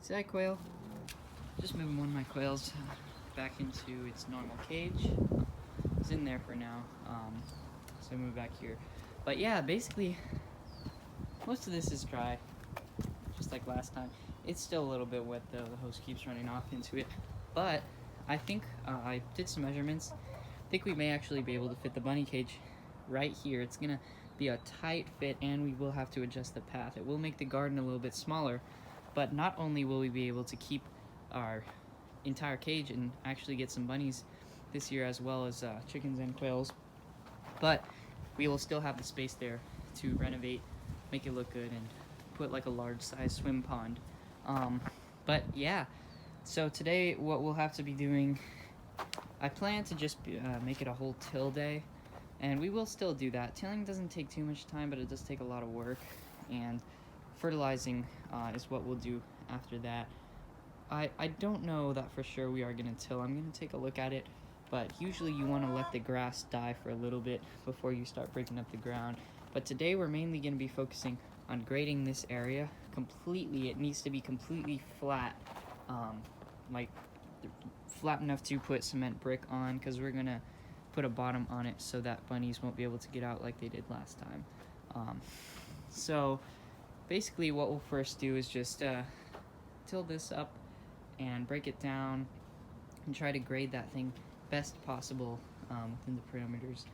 See that quail? Just moving one of my quails back into its normal cage. It's in there for now, so I move back here. But yeah, basically, most of this is dry, just like last time. It's still a little bit wet though, the hose keeps running off into it. But I think I did some measurements. I think we may actually be able to fit the bunny cage right here. It's gonna be a tight fit, and we will have to adjust the path. It will make the garden a little bit smaller, but not only will we be able to keep our entire cage and actually get some bunnies this year, as well as chickens and quails, but we will still have the space there to renovate, make it look good, and put like a large size swim pond. But yeah, so today what we'll have to be doing, I plan to just make it a whole till day, and we will still do that. Tilling doesn't take too much time, but it does take a lot of work, and fertilizing is what we'll do after that. I don't know that for sure we are going to till. I'm going to take a look at it, but usually you want to let the grass die for a little bit before you start breaking up the ground. But today we're mainly going to be focusing on grading this area completely. It needs to be completely flat, like flat enough to put cement brick on, because we're going to put a bottom on it so that bunnies won't be able to get out like they did last time. So basically what we'll first do is just till this up and break it down and try to grade that thing best possible within the parameters,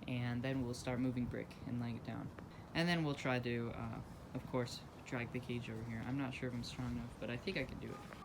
and then we'll start moving brick and laying it down, and then we'll try to of course drag the cage over here. I'm not sure if I'm strong enough, but I think I can do it.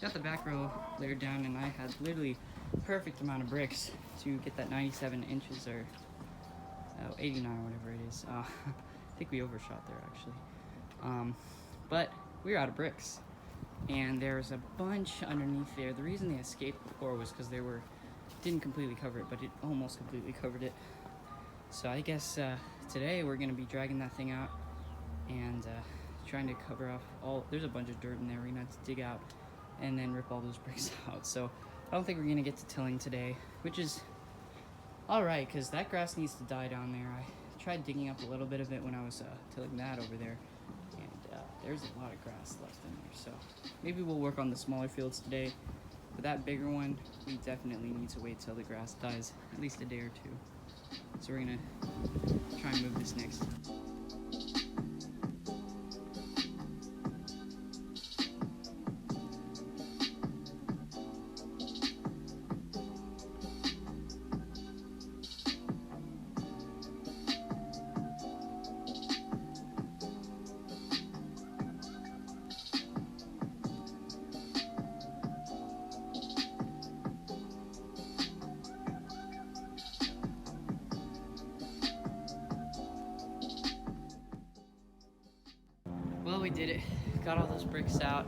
Got the back row layered down, and I had literally perfect amount of bricks to get that 97 inches, or 89 or whatever it is. I think we overshot there actually. But we were out of bricks, and there's a bunch underneath there. The reason they escaped before was because they didn't completely cover it, but it almost completely covered it. So I guess today we're gonna be dragging that thing out and trying to cover off there's a bunch of dirt in there. We're gonna have to dig out and then rip all those bricks out. So I don't think we're gonna get to tilling today, which is alright, because that grass needs to die down there. I tried digging up a little bit of it when I was tilling that over there, and there's a lot of grass left in there. So maybe we'll work on the smaller fields today, but that bigger one, we definitely need to wait till the grass dies, at least a day or two. So we're gonna try and move this next. Well, we did it. Got all those bricks out,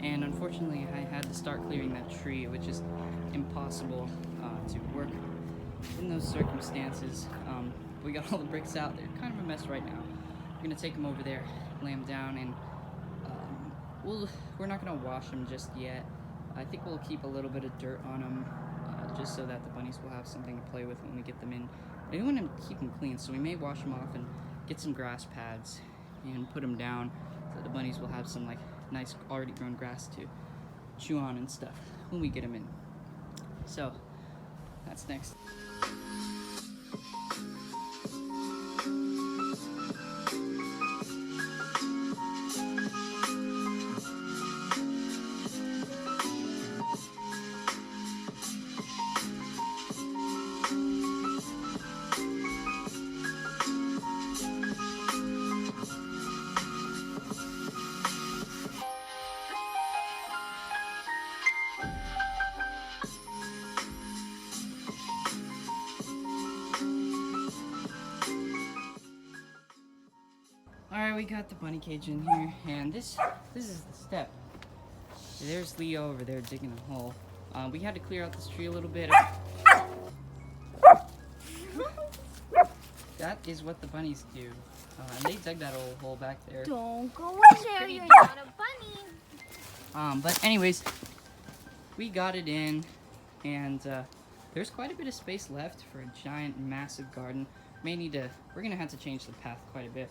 and unfortunately I had to start clearing that tree, which is impossible to work in those circumstances. We got all the bricks out. They're kind of a mess right now. We're gonna take them over there, lay them down, and we're not gonna wash them just yet. I think we'll keep a little bit of dirt on them, just so that the bunnies will have something to play with when we get them in. I do want to keep them clean, so we may wash them off and get some grass pads and put them down, so the bunnies will have some like nice already grown grass to chew on and stuff when we get them in. So that's next. Alright, we got the bunny cage in here, and this is the step. There's Leo over there digging a hole. We had to clear out this tree a little bit. That is what the bunnies do. And they dug that old hole back there. Don't go in there, you're not a bunny. But anyways, we got it in, and there's quite a bit of space left for a giant, massive garden. We're gonna have to change the path quite a bit.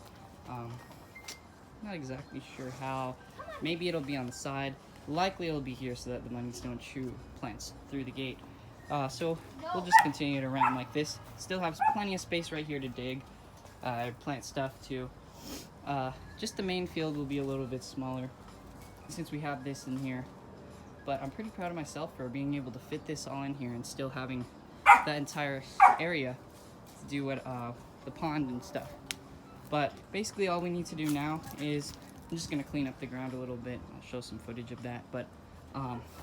Not exactly sure how. Maybe it'll be on the side. Likely it'll be here so that the bunnies don't chew plants through the gate. So we'll just continue it around like this. Still have plenty of space right here to dig, plant stuff too. Just the main field will be a little bit smaller since we have this in here. But I'm pretty proud of myself for being able to fit this all in here and still having that entire area to do what the pond and stuff. But basically all we need to do now is I'm just gonna clean up the ground a little bit. I'll show some footage of that. But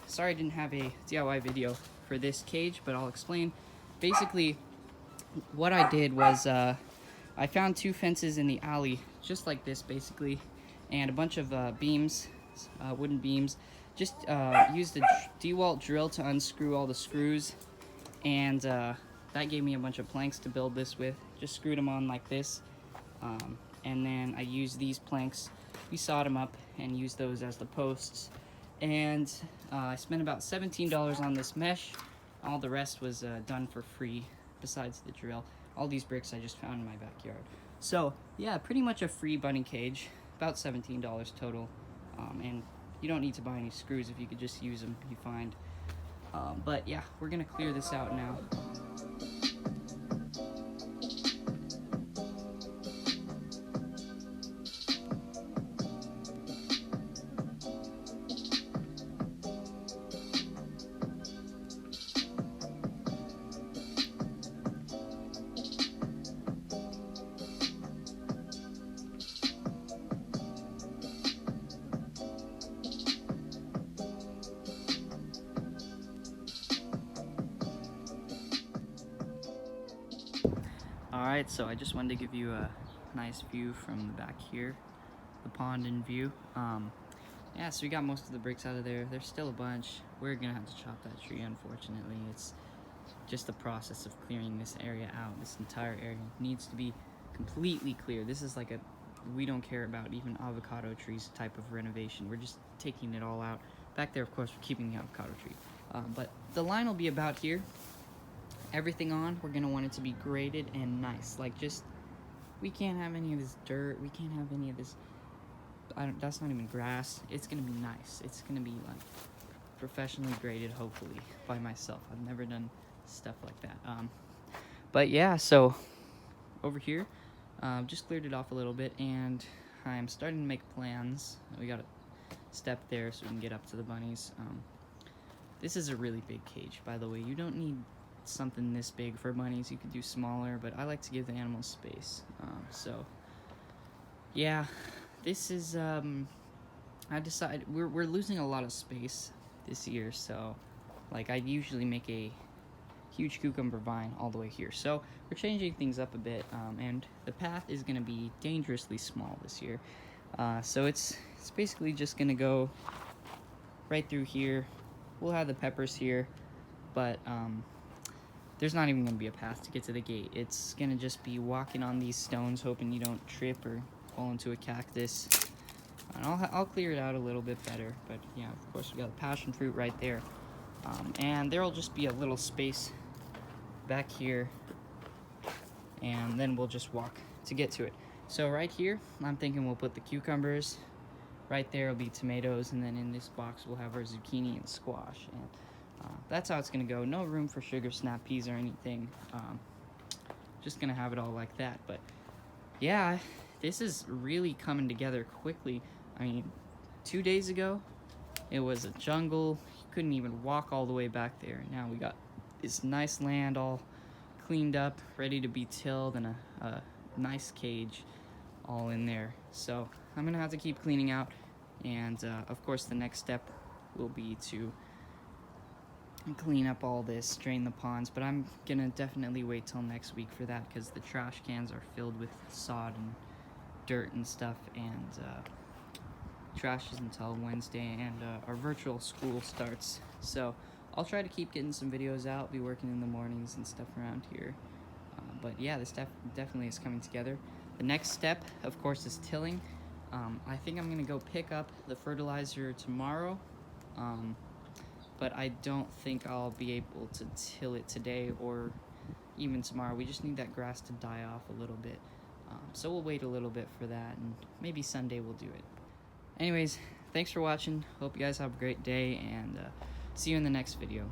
sorry I didn't have a DIY video for this cage, but I'll explain. Basically what I did was I found 2 fences in the alley just like this basically, and a bunch of beams, wooden beams. Just used a DeWalt drill to unscrew all the screws, and that gave me a bunch of planks to build this with. Just screwed them on like this, and then I used these planks. We sawed them up and used those as the posts, and I spent about $17 on this mesh. All the rest was done for free besides the drill. All these bricks I just found in my backyard. So yeah, pretty much a free bunny cage, about $17 total, and you don't need to buy any screws. If you could just use them, you find. But yeah, we're gonna clear this out now. Alright, so I just wanted to give you a nice view from the back here, the pond in view. Yeah, so we got most of the bricks out of there. There's still a bunch. We're gonna have to chop that tree, unfortunately. It's just the process of clearing this area out. This entire area needs to be completely clear. This is like we don't care about even avocado trees type of renovation. We're just taking it all out. Back there, of course, we're keeping the avocado tree. But the line will be about here. Everything on, we're gonna want it to be graded and nice. Like, just, we can't have any of this dirt. We can't have any of this, that's not even grass. It's gonna be nice. It's gonna be like professionally graded, hopefully, by myself. I've never done stuff like that. But yeah, so over here, just cleared it off a little bit, and I'm starting to make plans. We got a step there so we can get up to the bunnies. This is a really big cage, by the way. You don't need something this big for bunnies. You could do smaller, but I like to give the animals space. So yeah, this is I decided we're losing a lot of space this year, so like I usually make a huge cucumber vine all the way here, so we're changing things up a bit, and the path is going to be dangerously small this year. So it's basically just going to go right through here. We'll have the peppers here, but there's not even going to be a path to get to the gate. It's going to just be walking on these stones, hoping you don't trip or fall into a cactus. And I'll clear it out a little bit better, but yeah, of course we got the passion fruit right there. And there'll just be a little space back here, and then we'll just walk to get to it. So right here, I'm thinking we'll put the cucumbers. Right there will be tomatoes, and then in this box we'll have our zucchini and squash. And that's how it's gonna go. No room for sugar snap peas or anything. Just gonna have it all like that. But yeah, this is really coming together quickly. I mean, 2 days ago, it was a jungle. You couldn't even walk all the way back there. Now we got this nice land all cleaned up, ready to be tilled, and a nice cage all in there. So I'm gonna have to keep cleaning out, and of course the next step will be to clean up all this, drain the ponds, but I'm gonna definitely wait till next week for that because the trash cans are filled with sod dirt and stuff, and trash is until Wednesday, and our virtual school starts. So I'll try to keep getting some videos out, be working in the mornings and stuff around here. But yeah, this definitely is coming together. The next step, of course, is tilling. I think I'm gonna go pick up the fertilizer tomorrow, but I don't think I'll be able to till it today or even tomorrow. We just need that grass to die off a little bit. So we'll wait a little bit for that, and maybe Sunday we'll do it. Anyways, thanks for watching. Hope you guys have a great day, and see you in the next video.